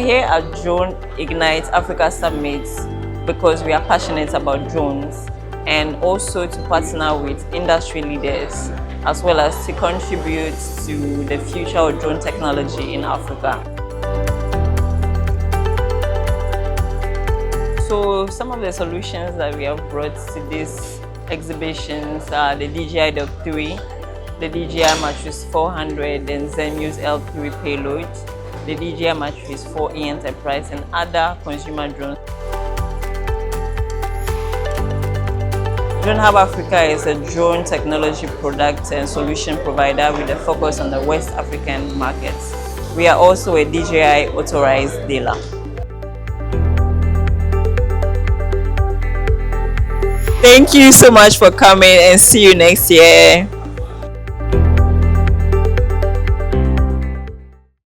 here at Drone Ignite Africa Summit because we are passionate about drones, and also to partner with industry leaders as well as to contribute to the future of drone technology in Africa. So some of the solutions that we have brought to these exhibitions are the DJI Dog 3, the DJI Matrix 400 and Zenmuse L3 payload, the DJI Matrix 4E Enterprise, and other consumer drones. Dronehub Africa is a drone technology product and solution provider with a focus on the West African markets. We are also a DJI authorized dealer. Thank you so much for coming, and see you next year.